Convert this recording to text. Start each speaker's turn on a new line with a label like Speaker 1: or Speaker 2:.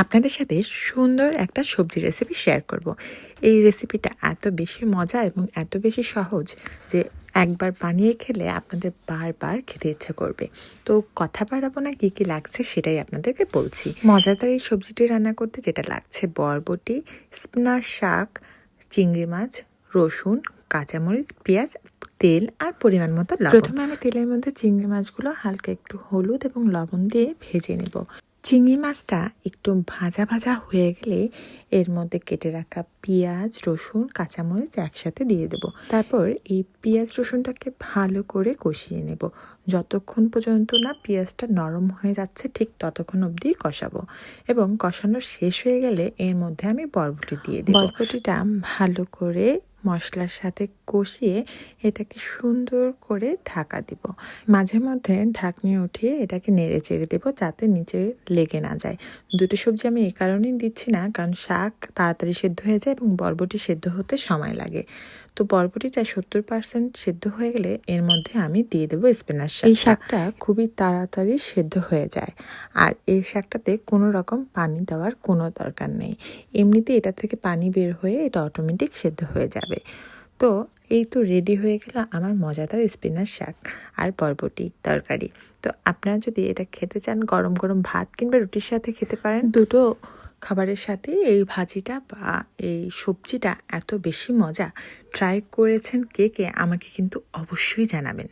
Speaker 1: আপনাদের সাথে সুন্দর একটা সবজি রেসিপি শেয়ার করব। এই রেসিপিটা এত বেশি মজা এবং এত বেশি সহজ যে একবার বানিয়ে খেলে আপনাদের বারবার খেতে ইচ্ছে করবে। তো কথা বাড়াবো না, কী কী লাগছে সেটাই আপনাদেরকে বলছি। মজাদার এই সবজিটি রান্না করতে যেটা লাগছে: বরবটি, স্পিনাচ শাক, চিংড়ি মাছ, রসুন, কাঁচামরিচ, পেঁয়াজ, তেল আর পরিমাণ মতো লবণ। প্রথমে আমি তেলের মধ্যে চিংড়ি মাছগুলো হালকা একটু হলুদ এবং লবণ দিয়ে ভেজে নেব। চিংড়ি মাছটা একটু ভাজা ভাজা হয়ে গেলে এর মধ্যে কেটে রাখা পেঁয়াজ, রসুন, কাঁচামরিচ একসাথে দিয়ে দেব। তারপর এই পেঁয়াজ রসুনটাকে ভালো করে কষিয়ে নেব। যতক্ষণ পর্যন্ত না পেঁয়াজটা নরম হয়ে যাচ্ছে ঠিক ততক্ষণ অবধি কষাবো, এবং কষানো শেষ হয়ে গেলে এর মধ্যে আমি বরবটি দিয়ে দেব। বরবটিটা ভালো করে মশলার সাথে কষিয়ে এটাকে সুন্দর করে ঢাকা দিব। মাঝে মধ্যে ঢাকনি উঠিয়ে এটাকে নেড়ে চেড়ে দেবো যাতে নিচে লেগে না যায়। দুটো সবজি আমি এই কারণেই দিচ্ছি না, কারণ শাক তাড়াতাড়ি সেদ্ধ হয়ে যায় এবং বরবটি সেদ্ধ হতে সময় লাগে। তো বরবটিটা 70% সেদ্ধ হয়ে গেলে এর মধ্যে আমি দিয়ে দেবো স্পিনাচ শাক। এই শাকটা খুবই তাড়াতাড়ি সেদ্ধ হয়ে যায়, আর এই শাকটাতে কোনো রকম পানি দেওয়ার কোনো দরকার নেই। এমনিতে এটা থেকে পানি বের হয়ে এটা অটোমেটিক সেদ্ধ হয়ে যাবে। তো এই তো রেডি হয়ে গেল আমার মজাদার স্পিনাচ শাক আর বরবটি তরকারি। তো আপনারা যদি এটা খেতে চান, গরম গরম ভাত কিংবা রুটির সাথে খেতে পারেন। দুটো খাবারের সাথে এই ভাজিটা বা এই সবজিটা এত বেশি মজা। ট্রাই করেছেন কে কে আমাকে কিন্তু অবশ্যই জানাবেন।